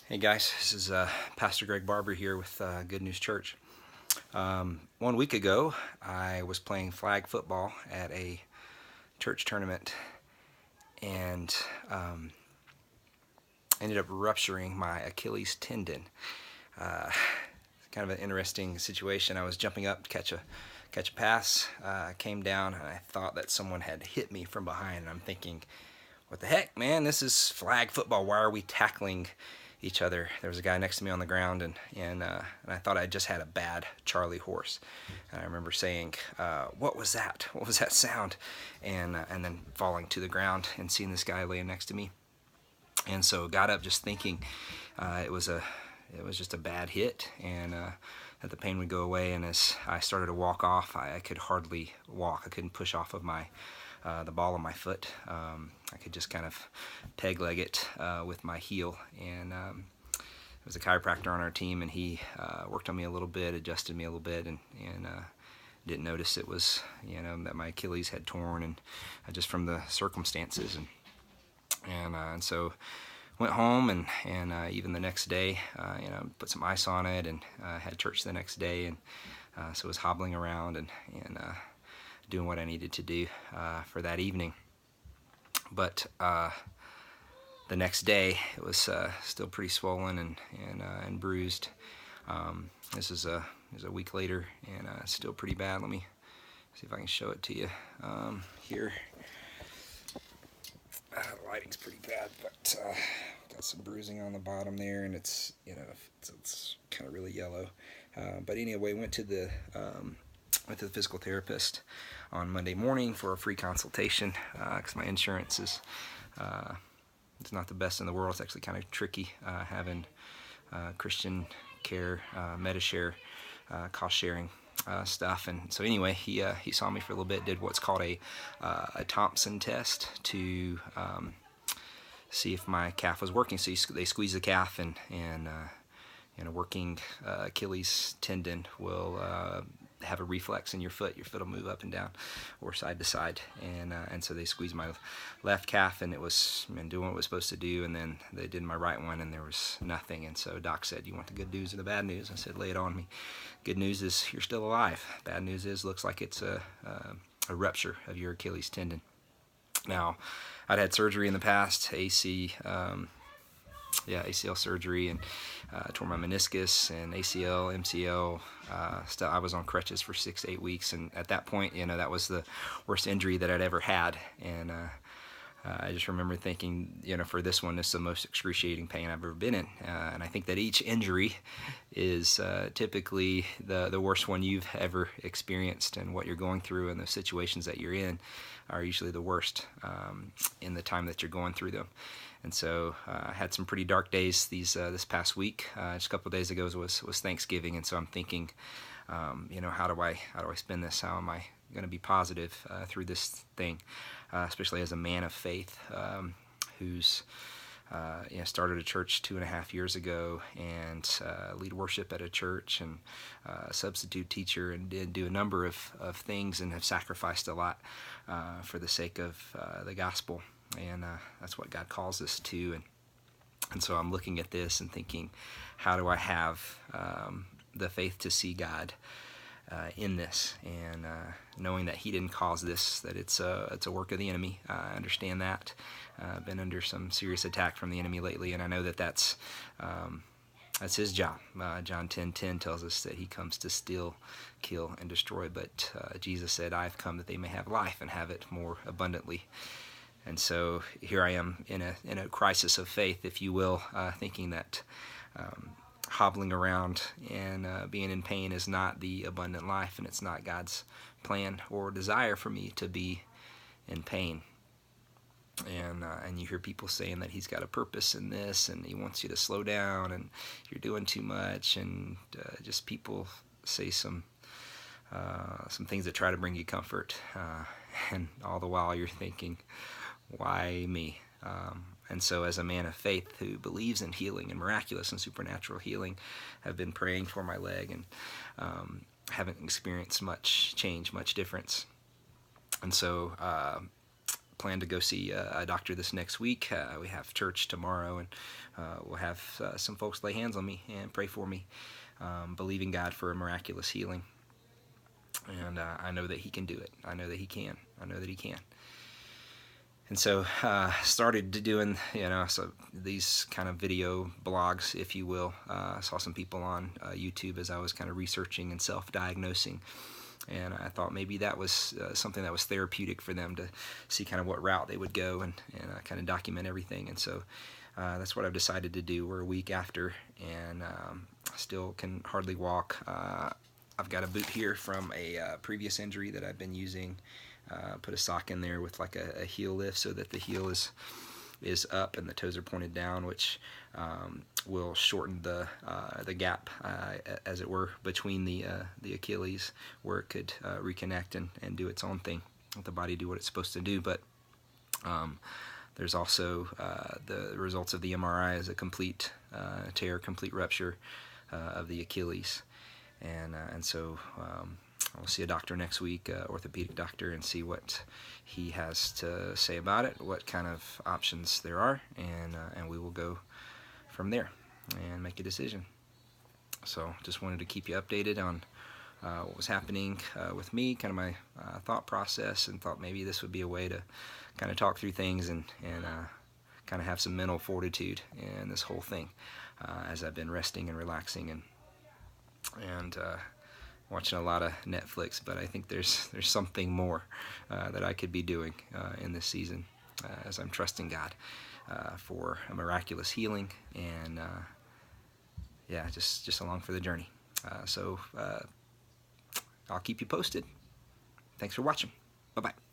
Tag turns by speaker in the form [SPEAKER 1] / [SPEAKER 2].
[SPEAKER 1] Hey guys, this is Pastor Greg Barber here with Good News Church. 1 week ago, I was playing flag football at a church tournament and ended up rupturing my Achilles tendon. Kind of an interesting situation. I was jumping up to catch a pass, came down, and I thought that someone had hit me from behind. And I'm thinking, what the heck, man? This is flag football. Why are we tackling each other? There was a guy next to me on the ground, and I thought I just had a bad Charlie horse. And I remember saying, "What was that? What was that sound?" And then falling to the ground and seeing this guy laying next to me. And so got up just thinking it was just a bad hit, and that the pain would go away. And as I started to walk off, I could hardly walk. I couldn't push off of the ball of my foot. I could just kind of peg leg it with my heel. And there was a chiropractor on our team, and he worked on me a little bit, adjusted me a little bit, and didn't notice it was, that my Achilles had torn, and just from the circumstances. And so went home, and even the next day, put some ice on it, and had church the next day, and so was hobbling around and doing what I needed to do for that evening. But the next day, it was still pretty swollen and bruised. This is a week later, and still pretty bad. Let me see if I can show it to you here. The lighting's pretty bad, but got some bruising on the bottom there, and it's kind of really yellow. But anyway, went to the physical therapist on Monday morning for a free consultation because my insurance is it's not the best in the world. It's actually kind of tricky having Christian care, Medishare, cost sharing stuff. And so anyway, he saw me for a little bit, did what's called a Thompson test to see if my calf was working. So they squeeze the calf, and a working Achilles tendon will have a reflex in your foot. Your foot will move up and down or side to side. And so they squeezed my left calf, and it was doing what it was supposed to do. And then they did my right one, and there was nothing. And so doc said, "You want the good news or the bad news?" I said, "Lay it on me." Good news is you're still alive. Bad news is looks like it's a rupture of your Achilles tendon. Now, I'd had surgery in the past, ACL surgery, and tore my meniscus and ACL, MCL. Still, I was on crutches for 6 to 8 weeks, and at that point, that was the worst injury that I'd ever had. And I just remember thinking, for this one, this is the most excruciating pain I've ever been in. And I think that each injury is typically the worst one you've ever experienced, and what you're going through and the situations that you're in are usually the worst in the time that you're going through them. And so I had some pretty dark days this past week. Just a couple of days ago was Thanksgiving, and so I'm thinking, how do I spend this? How am I going to be positive through this thing, especially as a man of faith who's started a church 2.5 years ago, and lead worship at a church, and substitute teacher, and did do a number of things, and have sacrificed a lot for the sake of the gospel. And that's what God calls us to. And so I'm looking at this and thinking, how do I have the faith to see God in this, and knowing that He didn't cause this, that it's a work of the enemy. I understand that. I've been under some serious attack from the enemy lately, and I know that that's his job. John 10:10 tells us that he comes to steal, kill, and destroy. But Jesus said, "I've come that they may have life and have it more abundantly." And so here I am in a crisis of faith, if you will, thinking that hobbling around and being in pain is not the abundant life, and it's not God's plan or desire for me to be in pain. And you hear people saying that He's got a purpose in this, and He wants you to slow down, and you're doing too much, and just people say some things that try to bring you comfort, and all the while you're thinking, why me? And so as a man of faith who believes in healing and miraculous and supernatural healing, I've been praying for my leg, and haven't experienced much change, much difference. And so plan to go see a doctor this next week. We have church tomorrow, and we'll have some folks lay hands on me and pray for me, believing God for a miraculous healing. And I know that He can do it. I know that He can. I know that He can. And so started doing, so these kind of video blogs, if you will. I saw some people on YouTube as I was kind of researching and self-diagnosing. And I thought maybe that was something that was therapeutic for them to see kind of what route they would go and kind of document everything. And so that's what I've decided to do. We're a week after, and still can hardly walk. I've got a boot here from a previous injury that I've been using. Put a sock in there with like a heel lift so that the heel is up and the toes are pointed down, which will shorten the gap, as it were, between the Achilles, where it could reconnect and do its own thing, let the body do what it's supposed to do. But there's also the results of the MRI is a complete tear, complete rupture of the Achilles, and so I'll see a doctor next week, orthopedic doctor, and see what he has to say about it, what kind of options there are, and we will go from there and make a decision. So just wanted to keep you updated on what was happening with me, kind of my thought process, and thought maybe this would be a way to kind of talk through things and kind of have some mental fortitude in this whole thing as I've been resting and relaxing and watching a lot of Netflix. But I think there's something more that I could be doing in this season as I'm trusting God for a miraculous healing, and yeah, just along for the journey. So I'll keep you posted. Thanks for watching. Bye-bye.